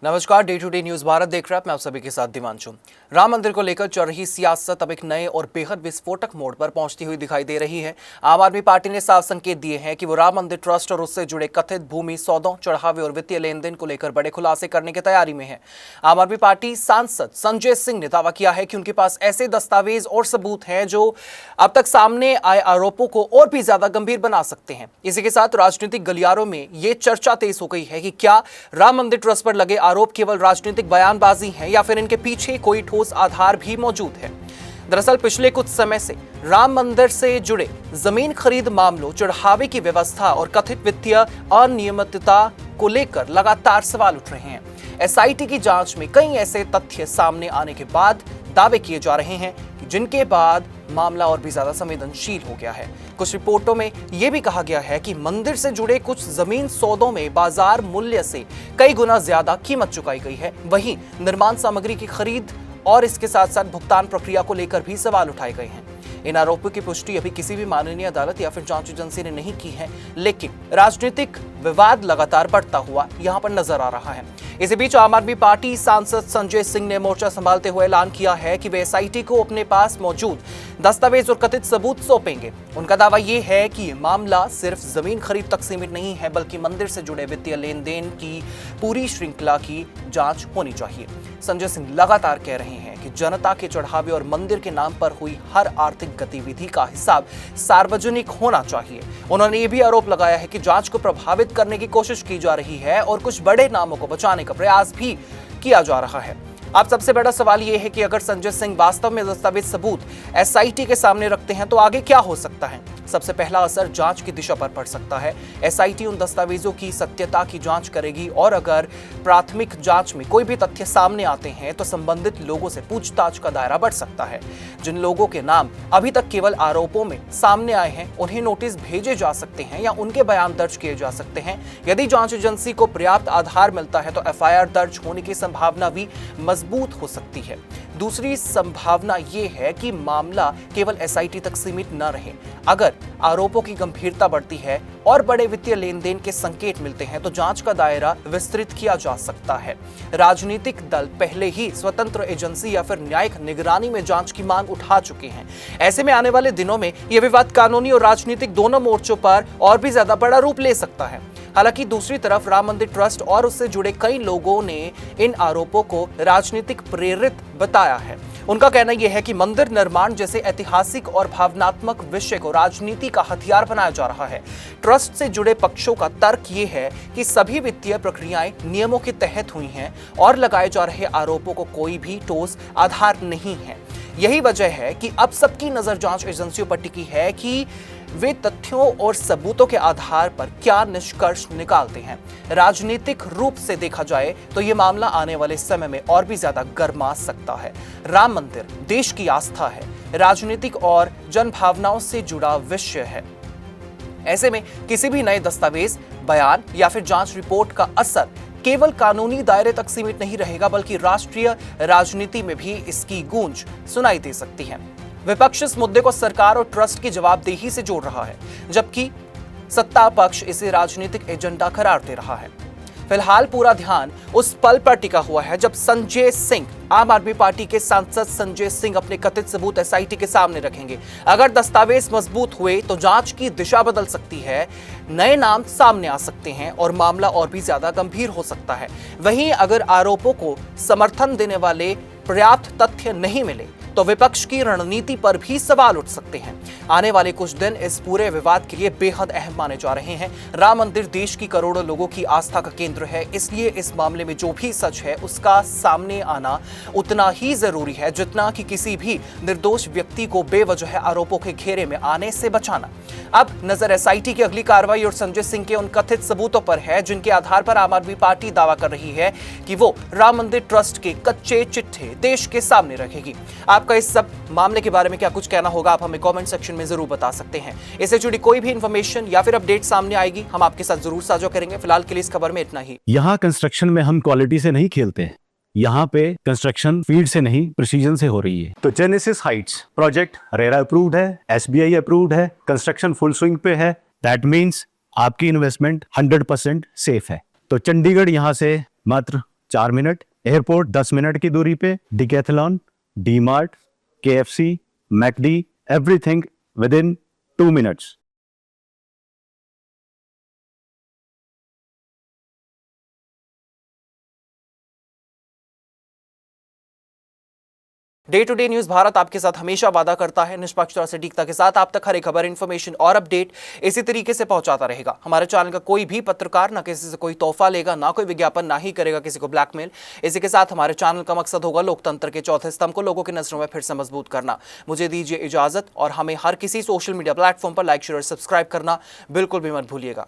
नमस्कार, day to day news Bharat देख रहे हैं। मैं आप सभी के साथ दिवांशु। राम मंदिर को लेकर चल रही सियासत अब एक नए और बेहद विस्फोटक मोड़ पर पहुंचती हुई दिखाई दे रही है। आम आदमी पार्टी ने साफ संकेत दिए हैं कि वो राम मंदिर ट्रस्ट और उससे जुड़े कथित भूमि सौदों, चढ़ावे और वित्तीय लेन देन को लेकर बड़े खुलासे करने की तैयारी में है। आम आदमी पार्टी सांसद संजय सिंह ने दावा किया है कि उनके पास ऐसे दस्तावेज और सबूत हैं जो अब तक सामने आए आरोपों को और भी ज्यादा गंभीर बना सकते हैं। इसी के साथ राजनीतिक गलियारों में ये चर्चा तेज हो गई है कि क्या राम मंदिर ट्रस्ट पर लगे आरोप केवल राजनीतिक बयानबाजी है या फिर इनके पीछे कोई ठोस आधार भी मौजूद है। दरअसल पिछले कुछ समय से राम मंदिर से जुड़े जमीन खरीद मामलों, चढ़ावे की व्यवस्था और कथित वित्तीय अनियमितता को लेकर लगातार सवाल उठ रहे हैं। एसआईटी की जांच में कई ऐसे तथ्य सामने आने के बाद दावे किए जा रहे हैं कि जिनके बाद मामला और भी ज्यादा संवेदनशील हो गया है। कुछ रिपोर्टों में यह भी कहा गया है कि मंदिर से जुड़े कुछ जमीन सौदों में बाजार मूल्य से कई गुना ज्यादा कीमत चुकाई गई है। वहीं निर्माण सामग्री की खरीद और इसके साथ साथ भुगतान प्रक्रिया को लेकर भी सवाल उठाए गए हैं। इन आरोपों की पुष्टि अभी किसी भी माननीय अदालत या फिर जांच एजेंसी ने नहीं की है, लेकिन राजनीतिक विवाद लगातार बढ़ता हुआ यहां पर नजर आ रहा है। इसी बीच आम आदमी पार्टी सांसद संजय सिंह ने मोर्चा संभालते हुए ऐलान किया है कि वे एसआईटी को अपने पास मौजूद दस्तावेज और कथित सबूत सौंपेंगे। उनका दावा यह है कि ये मामला सिर्फ जमीन खरीद तक सीमित नहीं है, बल्कि मंदिर से जुड़े वित्तीय लेन देन की पूरी श्रृंखला की जांच होनी चाहिए। संजय सिंह लगातार कह रहे हैं कि जनता के चढ़ावे और मंदिर के नाम पर हुई हर आर्थिक गतिविधि का हिसाब सार्वजनिक होना चाहिए। उन्होंने ये भी आरोप लगाया है कि जांच को प्रभावित करने की कोशिश की जा रही है और कुछ बड़े नामों को बचाने का प्रयास भी किया जा रहा है। अब सबसे बड़ा सवाल यह है कि अगर संजय सिंह वास्तव में दस्तावेज सबूत एसआईटी के सामने रखते हैं तो आगे क्या हो सकता है। सबसे पहला असर जांच की दिशा पर पड़ सकता है। एसआईटी उन दस्तावेजों की सत्यता की जांच करेगी और अगर प्राथमिक जांच में कोई भी तथ्य सामने आते हैं तो संबंधित लोगों से पूछताछ का दायरा बढ़ सकता है। जिन लोगों के नाम अभी तक केवल आरोपों में सामने आए हैं उन्हें नोटिस भेजे जा सकते हैं या उनके बयान दर्ज किए जा सकते हैं। यदि जांच एजेंसी को पर्याप्त आधार मिलता है तो एफआईआर दर्ज होने की संभावना भी मजबूत हो सकती है। दूसरी संभावना यह है कि मामला केवल एसआईटी तक सीमित न रहे। अगर आरोपों की गंभीरता बढ़ती है और बड़े वित्तीय लेन देन के संकेत मिलते हैं तो जांच का दायरा विस्तृत किया जा सकता है। राजनीतिक दल पहले ही स्वतंत्र एजेंसी या फिर न्यायिक निगरानी में जांच की मांग उठा चुके हैं। ऐसे में आने वाले दिनों में यह विवाद कानूनी और राजनीतिक दोनों मोर्चों पर और भी ज्यादा बड़ा रूप ले सकता है। हालांकि दूसरी तरफ राम मंदिर ट्रस्ट और उससे जुड़े कई लोगों ने इन आरोपों को राजनीतिक प्रेरित बताया है। उनका कहना यह है कि मंदिर निर्माण जैसे ऐतिहासिक और भावनात्मक विषय को राजनीति का हथियार बनाया जा रहा है। ट्रस्ट से जुड़े पक्षों का तर्क यह है कि सभी वित्तीय प्रक्रियाएं नियमों के तहत हुई हैं और लगाए जा रहे आरोपों को कोई भी ठोस आधार नहीं है। यही वजह है कि अब सबकी नजर जांच एजेंसियों पर टिकी है कि वे तथ्यों और सबूतों के आधार पर क्या निष्कर्ष निकालते हैं। राजनीतिक रूप से देखा जाए तो यह मामला आने वाले समय में और भी ज्यादा गर्मा सकता है। राम मंदिर देश की आस्था है, राजनीतिक और जन भावनाओं से जुड़ा विषय है। ऐसे में किसी भी नए दस्तावेज, बयान या फिर जांच रिपोर्ट का असर केवल कानूनी दायरे तक सीमित नहीं रहेगा, बल्कि राष्ट्रीय राजनीति में भी इसकी गूंज सुनाई दे सकती है। विपक्ष इस मुद्दे को सरकार और ट्रस्ट की जवाबदेही से जोड़ रहा है, जबकि सत्ता पक्ष इसे राजनीतिक एजेंडा करार दे रहा है। फिलहाल पूरा ध्यान उस पल पर टिका हुआ है जब संजय सिंह, आम आदमी पार्टी के सांसद संजय सिंह अपने कथित सबूत एसआईटी के सामने रखेंगे। अगर दस्तावेज मजबूत हुए तो जांच की दिशा बदल सकती है, नए नाम सामने आ सकते हैं और मामला और भी ज्यादा गंभीर हो सकता है। वहीं अगर आरोपों को समर्थन देने वाले पर्याप्त तथ्य नहीं मिले तो विपक्ष की रणनीति पर भी सवाल उठ सकते हैं। आने वाले कुछ दिन इस पूरे विवाद के लिए बेहद अहम माने जा रहे हैं। राम मंदिर देश की करोड़ों लोगों की आस्था का केंद्र है, इसलिए इस मामले में जो भी सच है उसका सामने आना उतना ही जरूरी है जितना कि किसी भी निर्दोष व्यक्ति को बेवजह आरोपों के घेरे में आने से बचाना। अब नजर एसआईटी की अगली कार्रवाई और संजय सिंह के उन कथित सबूतों पर है जिनके आधार पर आम आदमी पार्टी दावा कर रही है कि वो राम मंदिर ट्रस्ट के कच्चे चिट्ठे देश के सामने रखेगी। आपका इस सब मामले के बारे में क्या कुछ कहना होगा, आप हमें कमेंट सेक्शन में जरूर बता सकते हैं। इससे जुड़ी कोई भी इंफॉर्मेशन या फिर अपडेट सामने आएगी हम आपके साथ जरूर साझा करेंगे। फिलहाल के लिए इस खबर में इतना ही। यहाँ कंस्ट्रक्शन में हम क्वालिटी से नहीं खेलते हैं, यहाँ पे कंस्ट्रक्शन फील्ड से नहीं प्रिसीजन से हो रही है। तो genesis Heights project RERA approved है, एसबीआई अप्रूव्ड है, कंस्ट्रक्शन फुल स्विंग पे है। दैट मीन्स आपकी इन्वेस्टमेंट 100% सेफ है। तो चंडीगढ़ यहाँ से मात्र 4 मिनट, एयरपोर्ट 10 मिनट की दूरी पे, Decathlon, D Mart, KFC, McD, everything within 2 minutes. Day to day news Bharat आपके साथ हमेशा वादा करता है निष्पक्षता और सटीकता के साथ आप तक हर एक खबर, इन्फॉर्मेशन और अपडेट इसी तरीके से पहुंचाता रहेगा। हमारे चैनल का कोई भी पत्रकार ना किसी से कोई तोहफा लेगा, ना कोई विज्ञापन, ना ही करेगा किसी को ब्लैकमेल। इसी के साथ हमारे चैनल का मकसद होगा लोकतंत्र के चौथे स्तंभ को लोगों की नजरों में फिर से मजबूत करना। मुझे दीजिए इजाजत और हमें हर किसी सोशल मीडिया प्लेटफॉर्म पर लाइक, शेयर और सब्सक्राइब करना बिल्कुल भी मत भूलिएगा।